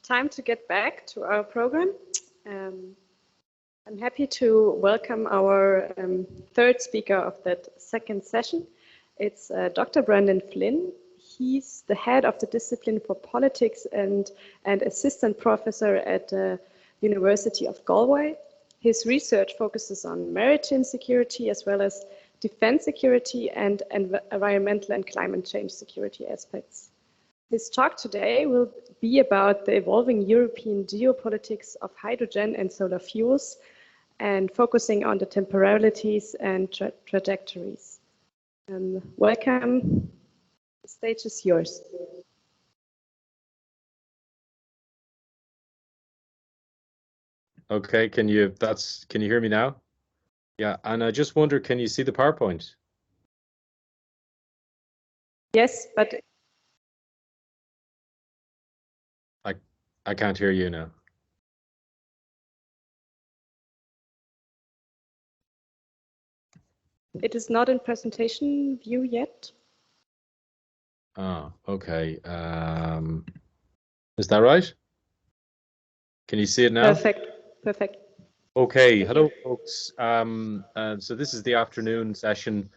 Time to get back to our program. I'm happy to welcome our third speaker of that second session. It's Dr. Brendan Flynn. He's the head of the discipline for politics and assistant professor at the University of Galway. His research focuses on maritime security as well as defense security and environmental and climate change security aspects. His talk today will be about the evolving European geopolitics of hydrogen and solar fuels and focusing on the temporalities and trajectories. Welcome. The stage is yours. Okay, can you hear me now? Yeah, and I just wonder, can you see the PowerPoint? Yes, but I can't hear you now. It is not in presentation view yet. Oh, okay. Is that right? Can you see it now? Perfect. Okay, hello folks. So this is the afternoon session,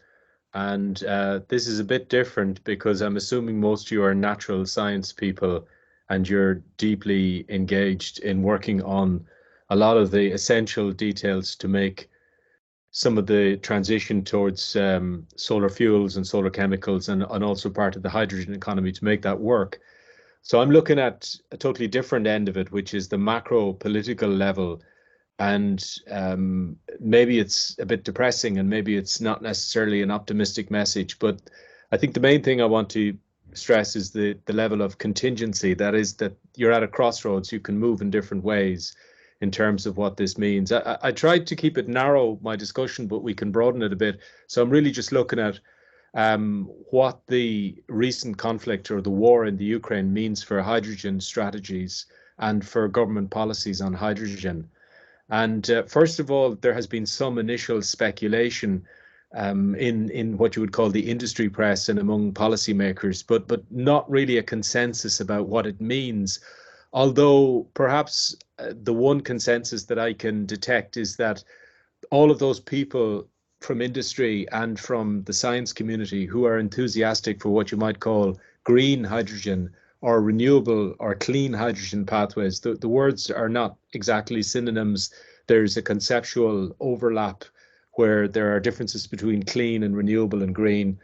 and this is a bit different because I'm assuming most of you are natural science people and you're deeply engaged in working on a lot of the essential details to make some of the transition towards solar fuels and solar chemicals and also part of the hydrogen economy to make that work. So I'm looking at a totally different end of it, which is the macro political level. And maybe it's a bit depressing and maybe it's not necessarily an optimistic message, but I think the main thing I want to stress is the level of contingency. That is that you're at a crossroads, you can move in different ways in terms of what this means. I tried to keep it narrow, my discussion, but we can broaden it a bit. So I'm really just looking at what the recent conflict or the war in the Ukraine means for hydrogen strategies and for government policies on hydrogen. And first of all, there has been some initial speculation in what you would call the industry press and among policymakers, but not really a consensus about what it means. Although perhaps the one consensus that I can detect is that all of those people from industry and from the science community who are enthusiastic for what you might call green hydrogen or renewable or clean hydrogen pathways, the words are not exactly synonyms. There's a conceptual overlap where there are differences between clean and renewable and green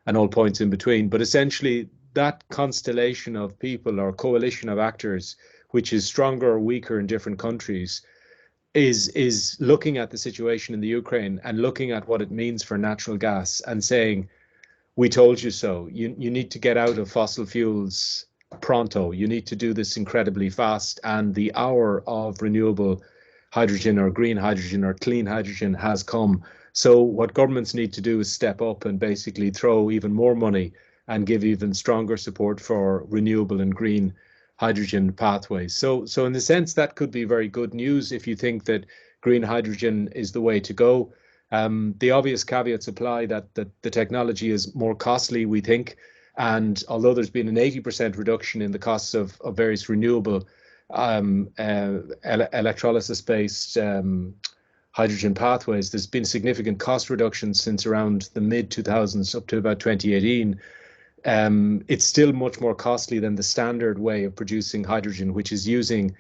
and all points in between. But essentially, that constellation of people or coalition of actors, which is stronger or weaker in different countries, is looking at the situation in the Ukraine and looking at what it means for natural gas and saying, we told you so. You need to get out of fossil fuels pronto. You need to do this incredibly fast. And the hour of renewable hydrogen or green hydrogen or clean hydrogen has come. So what governments need to do is step up and basically throw even more money and give even stronger support for renewable and green hydrogen pathways. So in the sense, that could be very good news if you think that green hydrogen is the way to go. The obvious caveats apply that the technology is more costly, we think. And although there's been an 80% reduction in the costs of various renewable electrolysis-based hydrogen pathways, there's been significant cost reductions since around the mid-2000s up to about 2018. It's still much more costly than the standard way of producing hydrogen, which is using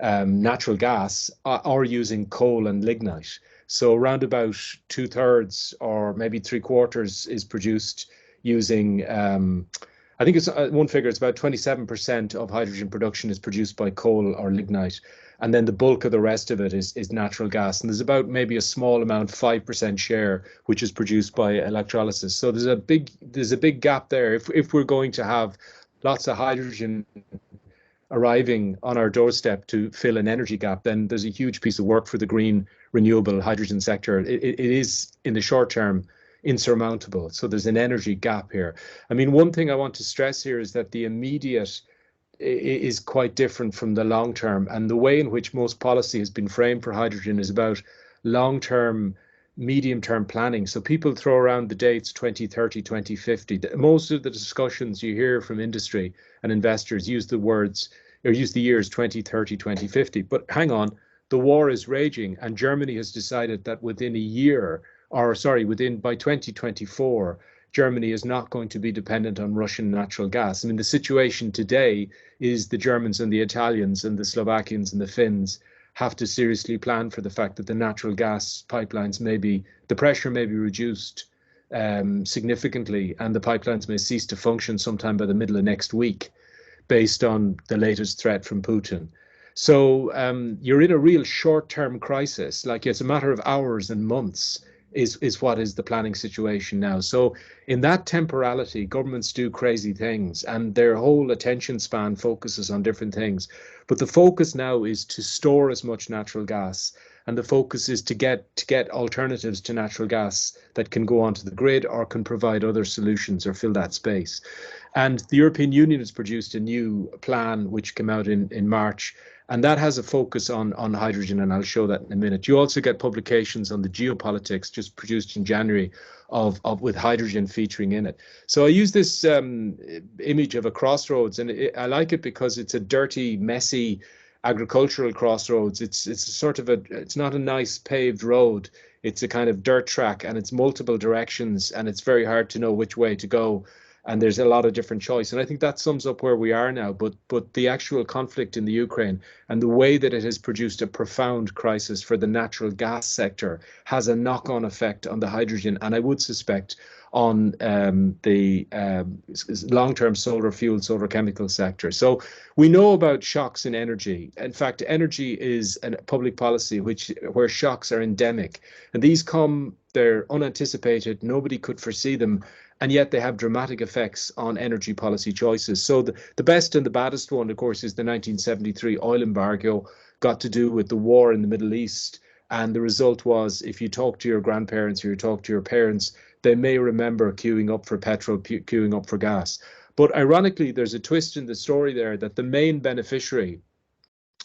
natural gas or using coal and lignite. So around about 2/3 or maybe 3/4 is produced using, I think it's one figure, it's about 27% of hydrogen production is produced by coal or lignite. And then the bulk of the rest of it is natural gas. And there's about maybe a small amount, 5% share, which is produced by electrolysis. So there's a big gap there. If we're going to have lots of hydrogen arriving on our doorstep to fill an energy gap, then there's a huge piece of work for the green renewable hydrogen sector. It is in the short term insurmountable. So there's an energy gap here. I mean, one thing I want to stress here is that the immediate is quite different from the long term, and the way in which most policy has been framed for hydrogen is about long-term, medium-term planning. So people throw around the dates 2030, 2050. Most of the discussions you hear from industry and investors use the words or use the years 2030, 2050. But hang on, the war is raging, and Germany has decided that within a year, or sorry, by 2024, Germany is not going to be dependent on Russian natural gas. I mean, the situation today is the Germans and the Italians and the Slovakians and the Finns have to seriously plan for the fact that the natural gas pipelines the pressure may be reduced significantly, and the pipelines may cease to function sometime by the middle of next week, based on the latest threat from Putin. So you're in a real short-term crisis. Like, it's a matter of hours and months is what is the planning situation now. So in that temporality, governments do crazy things, and their whole attention span focuses on different things. But the focus now is to store as much natural gas, and the focus is to get alternatives to natural gas that can go onto the grid or can provide other solutions or fill that space. And the European Union has produced a new plan which came out in March, and that has a focus on hydrogen, and I'll show that in a minute. You also get publications on the geopolitics just produced in January with hydrogen featuring in it. So I use this image of a crossroads, and I like it because it's a dirty, messy agricultural crossroads. It's not a nice paved road. It's a kind of dirt track, and it's multiple directions, and it's very hard to know which way to go. And there's a lot of different choice. And I think that sums up where we are now. But the actual conflict in the Ukraine and the way that it has produced a profound crisis for the natural gas sector has a knock-on effect on the hydrogen, and I would suspect on the long-term solar chemical sector. So we know about shocks in energy. In fact, energy is a public policy where shocks are endemic. And these they're unanticipated, nobody could foresee them, and yet they have dramatic effects on energy policy choices. So the best and the baddest one, of course, is the 1973 oil embargo, got to do with the war in the Middle East. And the result was, if you talk to your grandparents or you talk to your parents, they may remember queuing up for petrol, queuing up for gas. But ironically, there's a twist in the story there, that the main beneficiary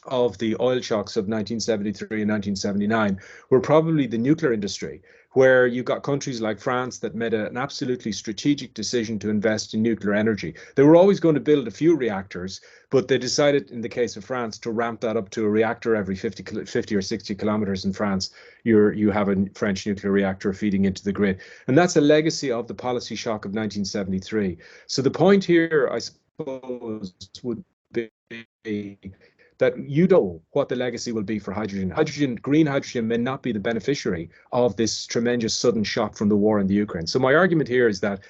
of the oil shocks of 1973 and 1979 were probably the nuclear industry, where you got countries like France that made an absolutely strategic decision to invest in nuclear energy. They were always going to build a few reactors, but they decided, in the case of France, to ramp that up to a reactor every 50 or 60 kilometers in France. You have a French nuclear reactor feeding into the grid. And that's a legacy of the policy shock of 1973. So the point here, I suppose, would be that you know what the legacy will be for hydrogen. Green hydrogen may not be the beneficiary of this tremendous sudden shock from the war in the Ukraine. So my argument here is that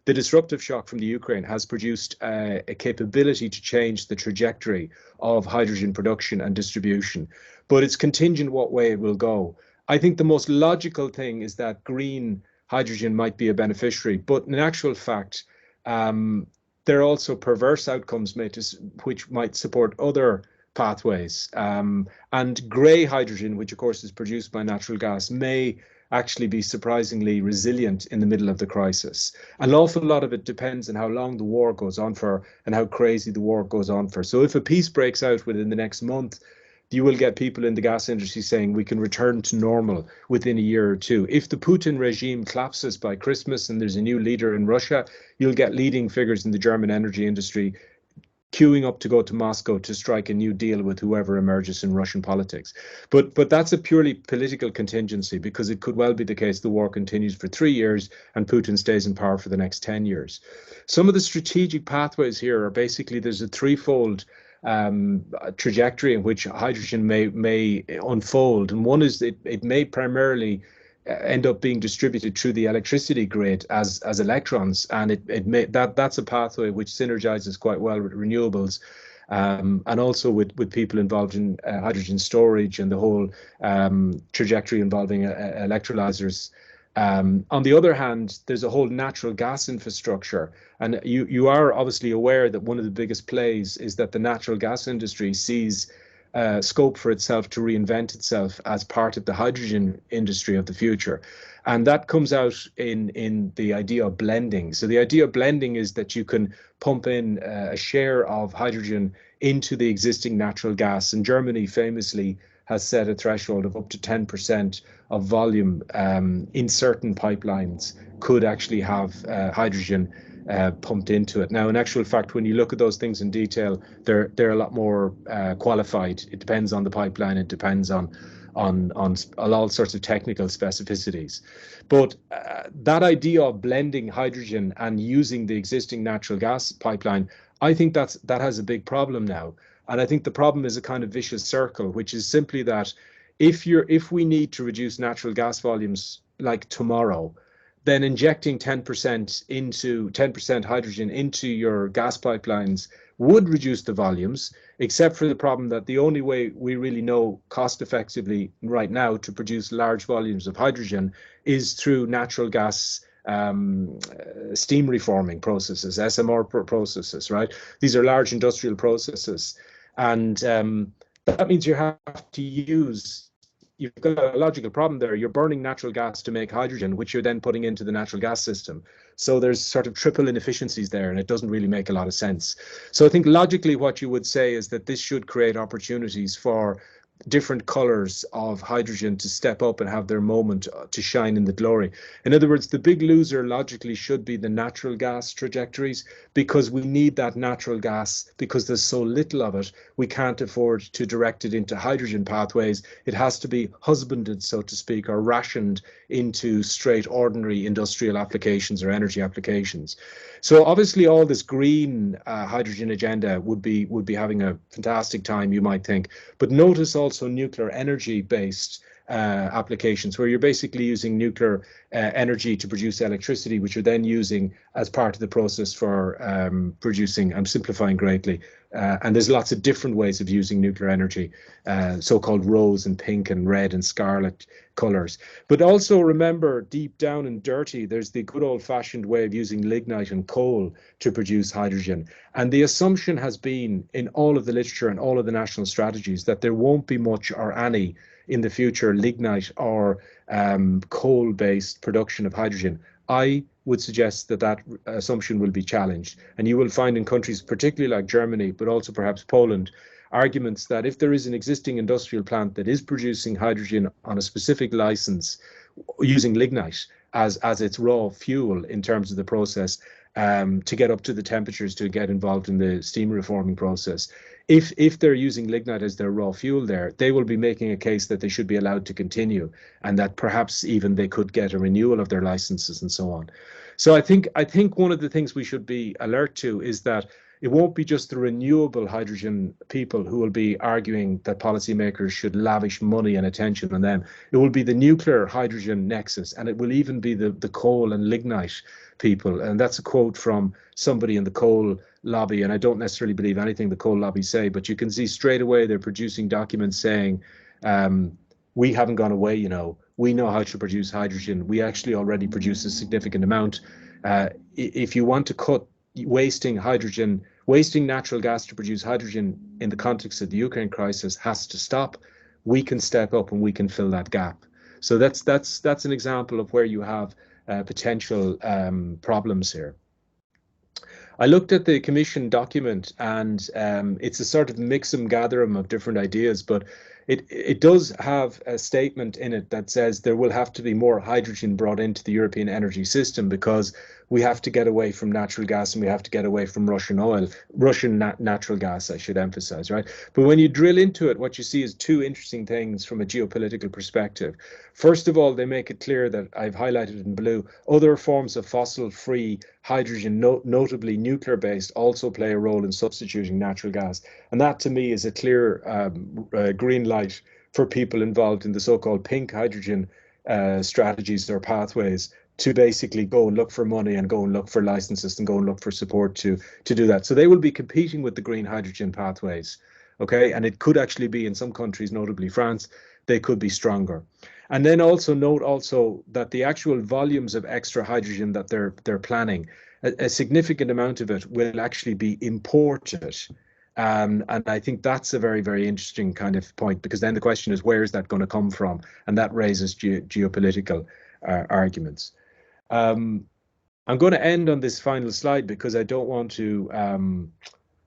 the disruptive shock from the Ukraine has produced a capability to change the trajectory of hydrogen production and distribution, but it's contingent what way it will go. I think the most logical thing is that green hydrogen might be a beneficiary, but in actual fact, there are also perverse outcomes which might support other pathways. And grey hydrogen, which of course is produced by natural gas, may actually be surprisingly resilient in the middle of the crisis. An awful lot of it depends on how long the war goes on for and how crazy the war goes on for. So if a peace breaks out within the next month, you will get people in the gas industry saying we can return to normal within a year or two. If the Putin regime collapses by Christmas and there's a new leader in Russia, you'll get leading figures in the German energy industry queuing up to go to Moscow to strike a new deal with whoever emerges in Russian politics. But that's a purely political contingency, because it could well be the case the war continues for 3 years and Putin stays in power for the next 10 years. Some of the strategic pathways here are basically, there's a threefold trajectory in which hydrogen may unfold. And one is it may primarily end up being distributed through the electricity grid as electrons, and that's a pathway which synergizes quite well with renewables, and also with people involved in hydrogen storage and the whole trajectory involving electrolyzers. On the other hand, there's a whole natural gas infrastructure, and you are obviously aware that one of the biggest plays is that the natural gas industry sees scope for itself to reinvent itself as part of the hydrogen industry of the future. And that comes out in the idea of blending. So the idea of blending is that you can pump in a share of hydrogen into the existing natural gas. And Germany famously has set a threshold of up to 10% of volume in certain pipelines could actually have hydrogen pumped into it. Now, in actual fact, when you look at those things in detail, they're a lot more qualified. It depends on the pipeline. It depends on all sorts of technical specificities. But that idea of blending hydrogen and using the existing natural gas pipeline, I think that has a big problem now. And I think the problem is a kind of vicious circle, which is simply that if we need to reduce natural gas volumes like tomorrow, then injecting 10% hydrogen into your gas pipelines would reduce the volumes, except for the problem that the only way we really know cost effectively right now to produce large volumes of hydrogen is through natural gas steam reforming processes, SMR processes, right? These are large industrial processes. And that means you have to you've got a logical problem there. You're burning natural gas to make hydrogen, which you're then putting into the natural gas system. So there's sort of triple inefficiencies there, and it doesn't really make a lot of sense. So I think logically what you would say is that this should create opportunities for different colors of hydrogen to step up and have their moment to shine in the glory. In other words, the big loser logically should be the natural gas trajectories, because we need that natural gas because there's so little of it. We can't afford to direct it into hydrogen pathways. It has to be husbanded, so to speak, or rationed into straight ordinary industrial applications or energy applications. So obviously all this green hydrogen agenda would be having a fantastic time, you might think. But notice also nuclear energy based applications where you're basically using nuclear energy to produce electricity, which you're then using as part of the process for producing, I'm simplifying greatly, and there's lots of different ways of using nuclear energy, so-called rose and pink and red and scarlet colors. But also remember, deep down and dirty, there's the good old-fashioned way of using lignite and coal to produce hydrogen. And the assumption has been in all of the literature and all of the national strategies that there won't be much or any in the future lignite or coal-based production of hydrogen. I would suggest that that assumption will be challenged. And you will find in countries, particularly like Germany, but also perhaps Poland, arguments that if there is an existing industrial plant that is producing hydrogen on a specific license using lignite as its raw fuel in terms of the process, to get up to the temperatures to get involved in the steam reforming process. If they're using lignite as their raw fuel there, they will be making a case that they should be allowed to continue and that perhaps even they could get a renewal of their licenses and so on. So I think one of the things we should be alert to is that it won't be just the renewable hydrogen people who will be arguing that policymakers should lavish money and attention on them. It will be the nuclear hydrogen nexus, and it will even be the coal and lignite people. And that's a quote from somebody in the coal lobby, and I don't necessarily believe anything the coal lobby say, but you can see straight away they're producing documents saying, we haven't gone away, you know, we know how to produce hydrogen. We actually already produce a significant amount. If you want to cut wasting natural gas to produce hydrogen in the context of the Ukraine crisis has to stop. We can step up and we can fill that gap. So that's an example of where you have potential problems here. I looked at the Commission document, and it's a sort of mixum gatherum of different ideas, but it does have a statement in it that says there will have to be more hydrogen brought into the European energy system because we have to get away from natural gas and we have to get away from Russian natural gas, I should emphasize, right? But when you drill into it, what you see is two interesting things from a geopolitical perspective. First of all, they make it clear that I've highlighted in blue, other forms of fossil-free hydrogen, notably nuclear-based, also play a role in substituting natural gas. And that to me is a clear green light for people involved in the so-called pink hydrogen strategies or pathways to basically go and look for money and go and look for licenses and go and look for support to do that. So they will be competing with the green hydrogen pathways, okay? And it could actually be in some countries, notably France, they could be stronger. And then also note also that the actual volumes of extra hydrogen that they're planning, a significant amount of it will actually be imported. And I think that's a very, very interesting kind of point, because then the question is, where is that going to come from? And that raises geopolitical arguments. I'm going to end on this final slide because I don't want to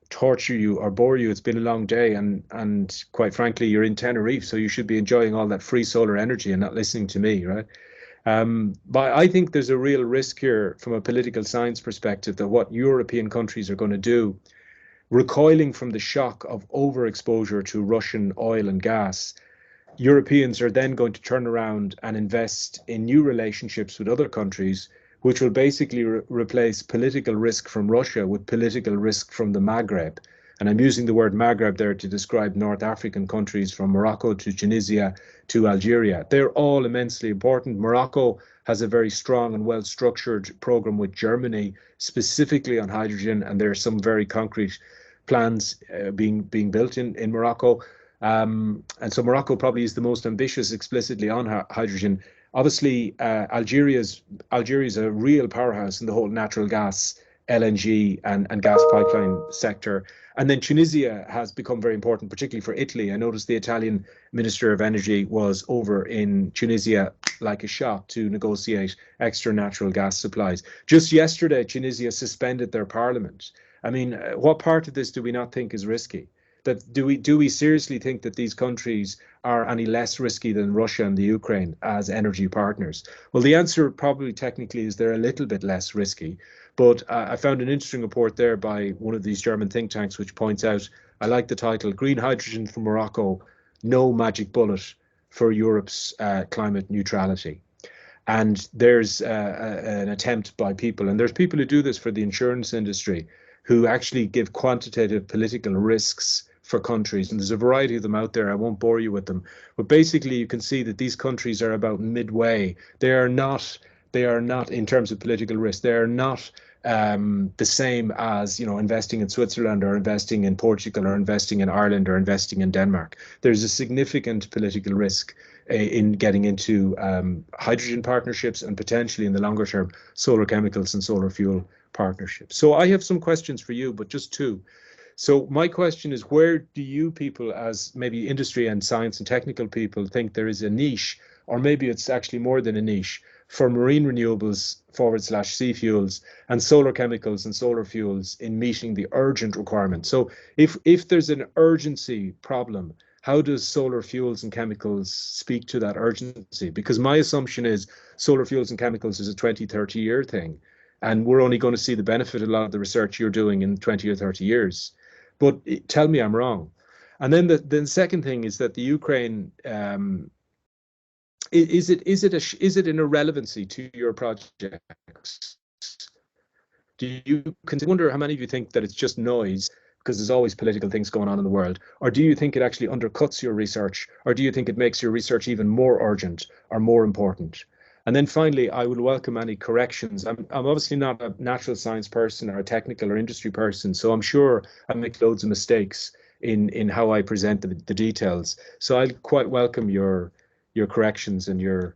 torture you or bore you. It's been a long day, and quite frankly, you're in Tenerife, so you should be enjoying all that free solar energy and not listening to me, right? But I think there's a real risk here from a political science perspective that what European countries are going to do, recoiling from the shock of overexposure to Russian oil and gas, Europeans are then going to turn around and invest in new relationships with other countries, which will basically replace political risk from Russia with political risk from the Maghreb. And I'm using the word Maghreb there to describe North African countries from Morocco to Tunisia to Algeria. They're all immensely important. Morocco has a very strong and well-structured program with Germany, specifically on hydrogen, and there are some very concrete plans being built in Morocco. And so Morocco probably is the most ambitious explicitly on hydrogen. Obviously, Algeria is a real powerhouse in the whole natural gas, LNG, and gas pipeline sector. And then Tunisia has become very important, particularly for Italy. I noticed the Italian Minister of Energy was over in Tunisia like a shot to negotiate extra natural gas supplies. Just yesterday, Tunisia suspended their parliament. I mean, what part of this do we not think is risky? That do we seriously think that these countries are any less risky than Russia and the Ukraine as energy partners? Well, the answer probably technically is they're a little bit less risky. But I found an interesting report there by one of these German think tanks, which points out, I like the title, Green Hydrogen from Morocco, No Magic Bullet for Europe's climate neutrality. And there's an attempt by people, and there's people who do this for the insurance industry, who actually give quantitative political risks for countries. And there's a variety of them out there. I won't bore you with them. But basically, you can see that these countries are about midway. They are not in terms of political risk, they are not the same as, you know, investing in Switzerland or investing in Portugal or investing in Ireland or investing in Denmark. There's a significant political risk in getting into hydrogen partnerships and potentially in the longer term solar chemicals and solar fuel partnerships. So I have some questions for you, but just two. So my question is, where do you people as maybe industry and science and technical people think there is a niche, or maybe it's actually more than a niche, for marine renewables / sea fuels and solar chemicals and solar fuels in meeting the urgent requirement? So if there's an urgency problem, how does solar fuels and chemicals speak to that urgency? Because my assumption is solar fuels and chemicals is a 20, 30-year thing. And we're only going to see the benefit of a lot of the research you're doing in 20 or 30 years. But tell me I'm wrong. And then the second thing is that the Ukraine, is it an irrelevancy to your projects? Do you wonder how many of you think that it's just noise because there's always political things going on in the world? Or do you think it actually undercuts your research? Or do you think it makes your research even more urgent or more important? And then finally, I would welcome any corrections. I'm obviously not a natural science person or a technical or industry person, so I'm sure I make loads of mistakes in how I present the details. So I'll quite welcome your corrections and your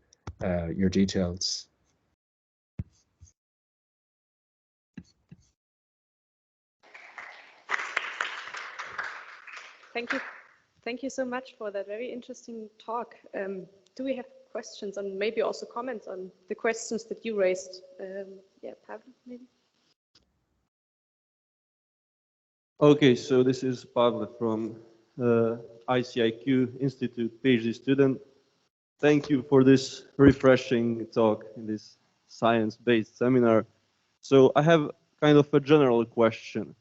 details. Thank you so much for that very interesting talk. Do we have questions and maybe also comments on the questions that you raised? Yeah, Pablo, maybe. Okay, so this is Pablo from ICIQ Institute, PhD student. Thank you for this refreshing talk in this science-based seminar. So I have kind of a general question.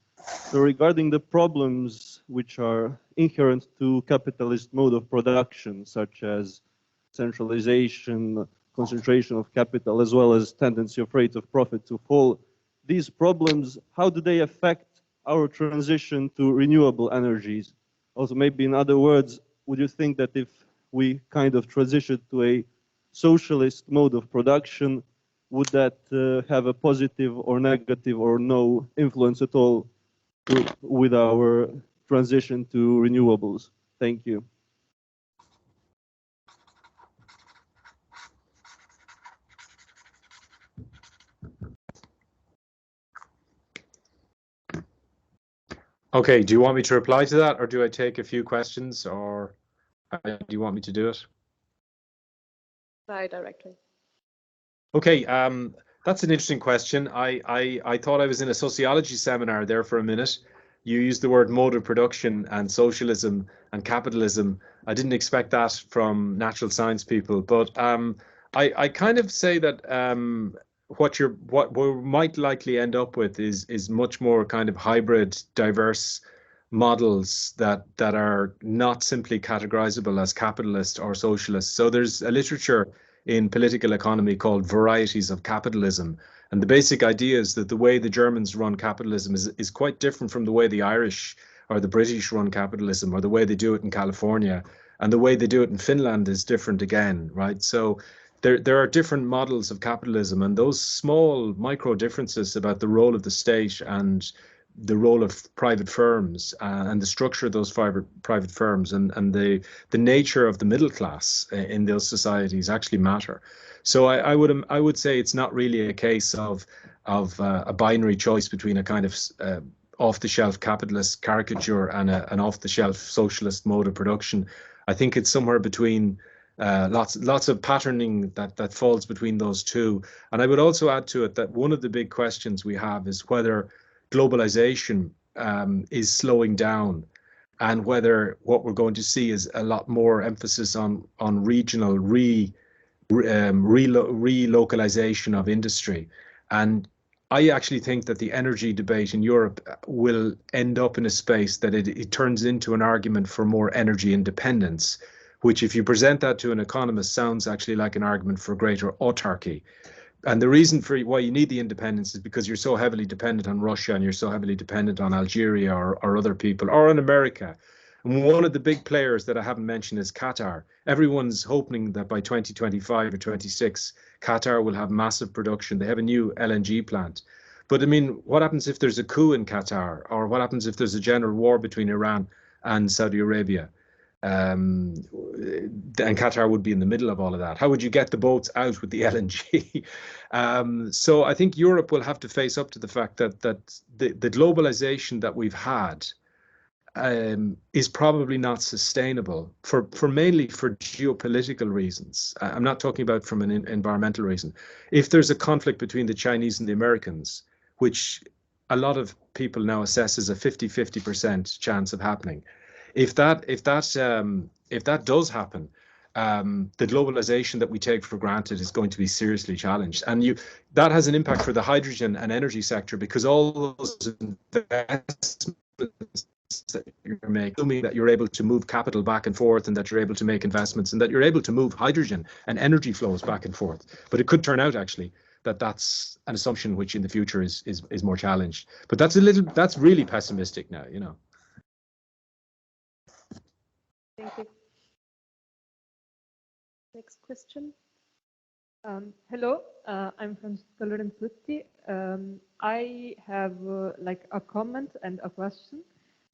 So regarding the problems which are inherent to capitalist mode of production, such as centralization, concentration of capital, as well as tendency of rate of profit to fall, these problems, how do they affect our transition to renewable energies? Also, maybe in other words, would you think that if we kind of transition to a socialist mode of production, would that have a positive or negative or no influence at all with our transition to renewables? Thank you. Okay, do you want me to reply to that, or do I take a few questions, or do you want me to do it? Reply directly. Okay, that's an interesting question. I thought I was in a sociology seminar there for a minute. You used the word mode of production and socialism and capitalism. I didn't expect that from natural science people, but I kind of say that what we might likely end up with is much more kind of hybrid, diverse models that are not simply categorizable as capitalist or socialist. So there's a literature in political economy called Varieties of Capitalism. And the basic idea is that the way the Germans run capitalism is quite different from the way the Irish or the British run capitalism, or the way they do it in California. And the way they do it in Finland is different again, right? So there are different models of capitalism, and those small micro differences about the role of the state and the role of private firms and the structure of those private firms and the nature of the middle class in those societies actually matter. So I would say it's not really a case of a binary choice between a kind of off-the-shelf capitalist caricature and an off-the-shelf socialist mode of production. I think it's somewhere between lots of patterning that falls between those two. And I would also add to it that one of the big questions we have is whether globalization is slowing down, and whether what we're going to see is a lot more emphasis on regional relocalization of industry. And I actually think that the energy debate in Europe will end up in a space that it turns into an argument for more energy independence, which, if you present that to an economist, sounds actually like an argument for greater autarky. And the reason for why you need the independence is because you're so heavily dependent on Russia, and you're so heavily dependent on Algeria or other people, or on America. And one of the big players that I haven't mentioned is Qatar. Everyone's hoping that by 2025 or 26, Qatar will have massive production. They have a new LNG plant. But I mean, what happens if there's a coup in Qatar? Or what happens if there's a general war between Iran and Saudi Arabia? And Qatar would be in the middle of all of that. How would you get the boats out with the LNG? So I think Europe will have to face up to the fact that the globalization that we've had is probably not sustainable for mainly for geopolitical reasons. I'm not talking about from an environmental reason. If there's a conflict between the Chinese and the Americans, which a lot of people now assess as a 50% chance of happening, if that does happen, the globalization that we take for granted is going to be seriously challenged, and that has an impact for the hydrogen and energy sector, because all those investments that you're making, assuming that you're able to move capital back and forth, and that you're able to make investments, and that you're able to move hydrogen and energy flows back and forth. But it could turn out actually that that's an assumption which in the future is more challenged. But that's really pessimistic now, you know. Thank you. Next question. Hello, I'm Francesca Lorenzutti. I have like a comment and a question.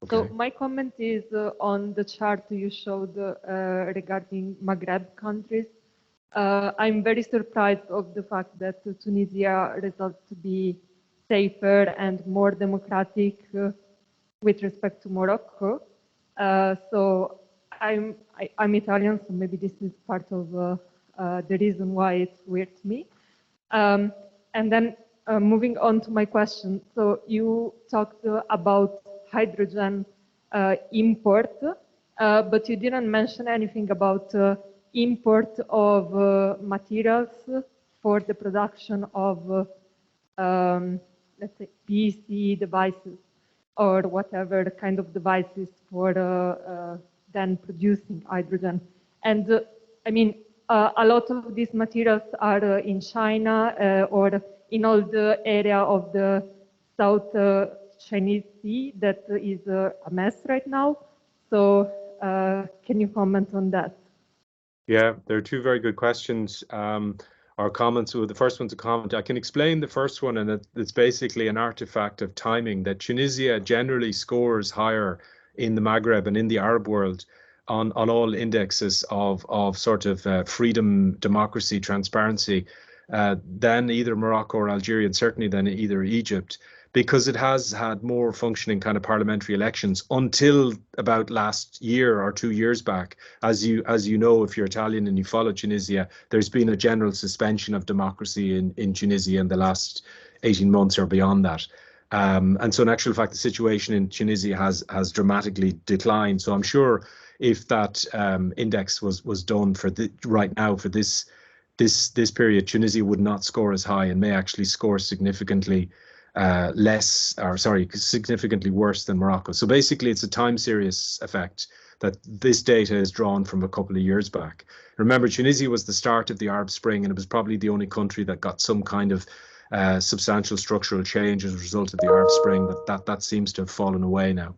Okay. So my comment is on the chart you showed regarding Maghreb countries. I'm very surprised of the fact that Tunisia results to be safer and more democratic with respect to Morocco. So I'm Italian, so maybe this is part of the reason why it's weird to me. And then moving on to my question. So you talked about hydrogen import, but you didn't mention anything about import of materials for the production of, let's say, PC devices or whatever kind of devices for then producing hydrogen. And I mean, a lot of these materials are in China or in all the area of the South Chinese Sea that is a mess right now. So can you comment on that? Yeah, there are two very good questions or comments. Well, the first one's a comment. I can explain the first one, and it's basically an artifact of timing, that Tunisia generally scores higher in the Maghreb and in the Arab world on all indexes of sort of freedom, democracy, transparency than either Morocco or Algeria, and certainly than either Egypt, because it has had more functioning kind of parliamentary elections until about last year or 2 years back. As you know, if you're Italian and you follow Tunisia, there's been a general suspension of democracy in Tunisia in the last 18 months or beyond that. And so in actual fact, the situation in Tunisia has dramatically declined. So I'm sure if that index was done for right now for this this period, Tunisia would not score as high and may actually score significantly significantly worse than Morocco. So basically, it's a time series effect that this data is drawn from a couple of years back. Remember, Tunisia was the start of the Arab Spring, and it was probably the only country that got some kind of substantial structural change as a result of the Arab Spring. That seems to have fallen away now.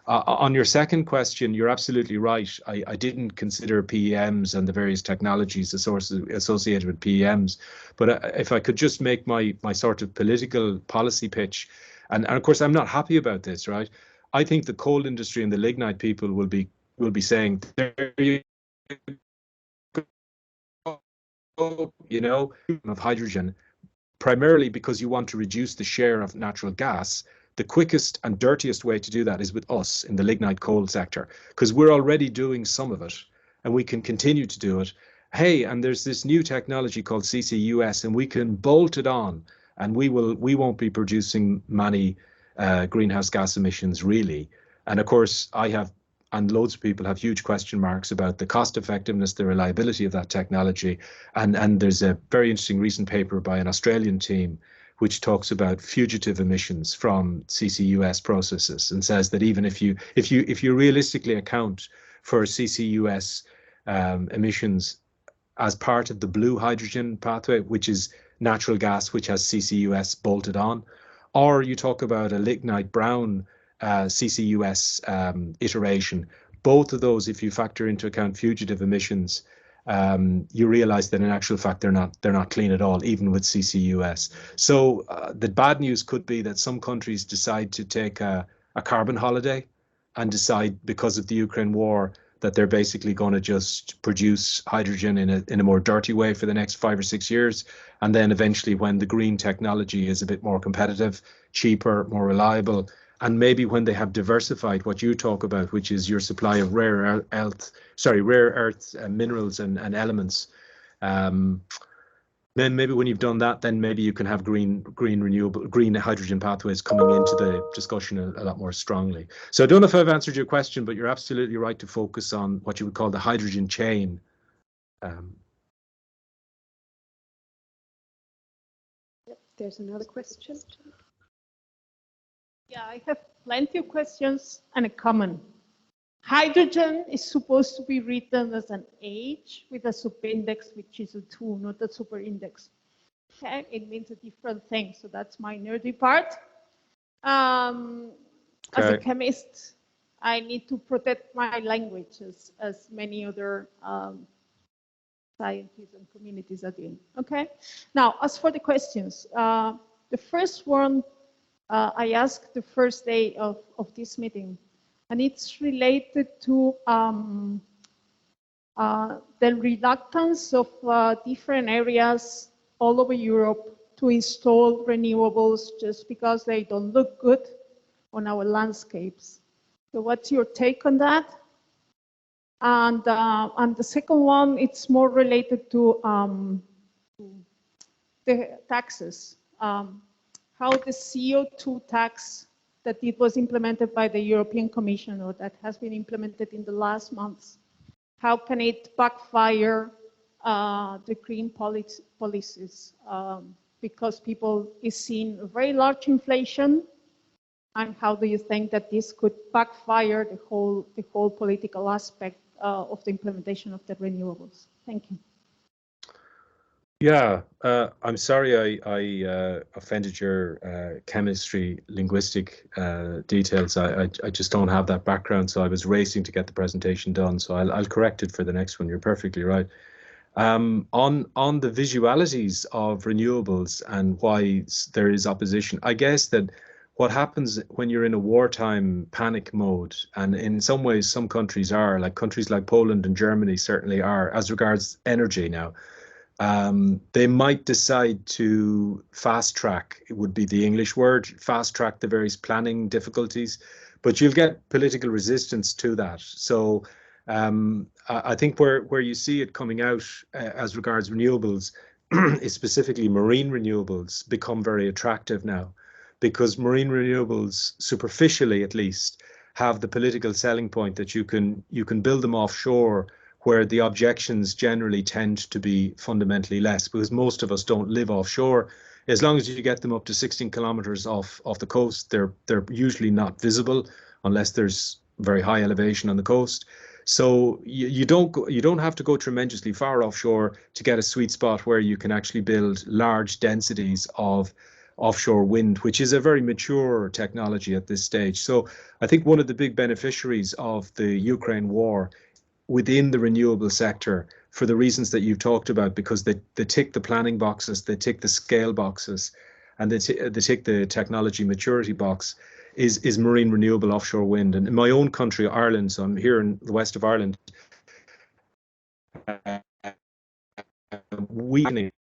On your second question, you're absolutely right. I didn't consider PEMs and the various technologies associated with PEMs, but if I could just make my sort of political policy pitch, and of course I'm not happy about this, right? I think the coal industry and the lignite people will be saying, there you go, you know, of hydrogen, primarily because you want to reduce the share of natural gas. The quickest and dirtiest way to do that is with us in the lignite coal sector, because we're already doing some of it and we can continue to do it. Hey, and there's this new technology called CCUS, and we can bolt it on, and we won't be producing many greenhouse gas emissions really. And of course, I have, and loads of people have, huge question marks about the cost effectiveness, the reliability of that technology. And there's a very interesting recent paper by an Australian team which talks about fugitive emissions from CCUS processes, and says that even if you realistically account for CCUS emissions as part of the blue hydrogen pathway, which is natural gas which has CCUS bolted on, or you talk about a lignite brown CCUS iteration, both of those, if you factor into account fugitive emissions, you realize that in actual fact they're not clean at all, even with CCUS. So the bad news could be that some countries decide to take a carbon holiday and decide, because of the Ukraine war, that they're basically going to just produce hydrogen in a more dirty way for the next 5 or 6 years, and then eventually, when the green technology is a bit more competitive, cheaper, more reliable, and maybe when they have diversified what you talk about, which is your supply of rare earth minerals and elements, then maybe when you've done that, then maybe you can have green hydrogen pathways coming into the discussion a lot more strongly. So I don't know if I've answered your question, but you're absolutely right to focus on what you would call the hydrogen chain. There's another question. Yeah, I have plenty of questions and a comment. Hydrogen is supposed to be written as an H with a subindex, which is a 2, not a superindex. Okay, it means a different thing. So that's my nerdy part. As a chemist, I need to protect my language, as many other scientists and communities are doing. Okay. Now, as for the questions, the first one I asked the first day of this meeting, and it's related to the reluctance of different areas all over Europe to install renewables just because they don't look good on our landscapes. So what's your take on that? And the second one, it's more related to the taxes. How the CO2 tax that it was implemented by the European Commission, or that has been implemented in the last months, how can it backfire the green policies? Because people is seeing a very large inflation, and how do you think that this could backfire the whole political aspect of the implementation of the renewables? Thank you. Yeah, I'm sorry I offended your chemistry linguistic details. I just don't have that background, so I was racing to get the presentation done. So I'll correct it for the next one. You're perfectly right. On the visualities of renewables and why there is opposition, I guess that what happens when you're in a wartime panic mode, and in some ways some countries are, like countries like Poland and Germany certainly are, as regards energy now. They might decide to fast track, it would be the English word, fast track the various planning difficulties, but you'll get political resistance to that. So I think where you see it coming out as regards renewables is specifically marine renewables become very attractive now, because marine renewables, superficially at least, have the political selling point that you can build them offshore where the objections generally tend to be fundamentally less, because most of us don't live offshore. As long as you get them up to 16 kilometers off the coast, they're usually not visible unless there's very high elevation on the coast. So you don't have to go tremendously far offshore to get a sweet spot where you can actually build large densities of offshore wind, which is a very mature technology at this stage. So I think one of the big beneficiaries of the Ukraine war within the renewable sector, for the reasons that you've talked about, because they tick the planning boxes, they tick the scale boxes, and they tick the technology maturity box, is marine renewable offshore wind. And in my own country, Ireland, so I'm here in the west of Ireland, we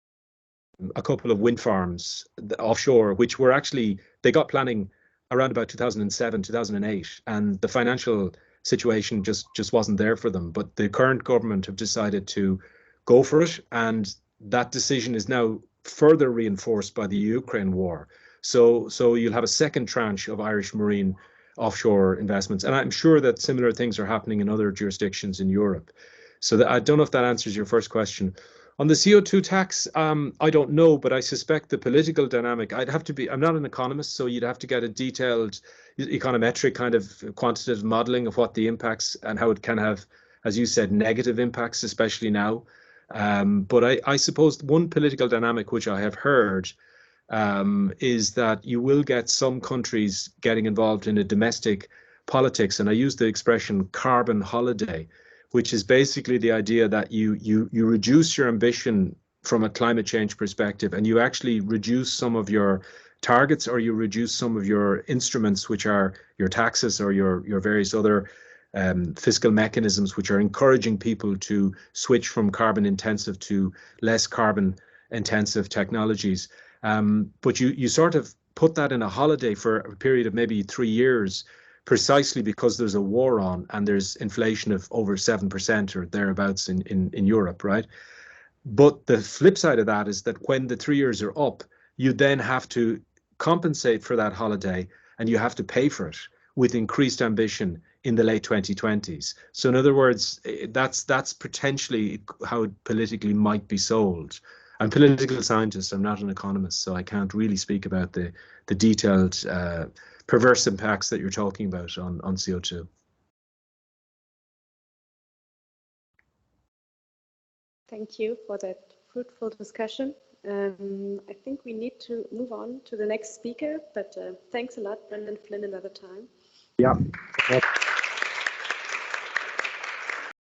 a couple of wind farms offshore, which were actually, they got planning around about 2007, 2008, and the financial situation just wasn't there for them. But the current government have decided to go for it, and that decision is now further reinforced by the Ukraine war. So you'll have a second tranche of Irish marine offshore investments, and I'm sure that similar things are happening in other jurisdictions in Europe. So that, I don't know if that answers your first question. On the CO2 tax, I don't know, but I suspect the political dynamic, I'm not an economist, so you'd have to get a detailed econometric kind of quantitative modeling of what the impacts and how it can have, as you said, negative impacts, especially now. But I suppose one political dynamic which I have heard is that you will get some countries getting involved in a domestic politics, and I use the expression carbon holiday, which is basically the idea that you reduce your ambition from a climate change perspective, and you actually reduce some of your targets, or you reduce some of your instruments, which are your taxes or your various other fiscal mechanisms, which are encouraging people to switch from carbon intensive to less carbon intensive technologies. But you sort of put that in a holiday for a period of maybe 3 years, precisely because there's a war on and there's inflation of over 7% or thereabouts in Europe, right? But the flip side of that is that when the 3 years are up, you then have to compensate for that holiday, and you have to pay for it with increased ambition in the late 2020s. So in other words, that's potentially how it politically might be sold. I'm a political scientist, I'm not an economist, so I can't really speak about the detailed perverse impacts that you're talking about on CO2. Thank you for that fruitful discussion. I think we need to move on to the next speaker, but thanks a lot, Brendan Flynn, another time. Yeah.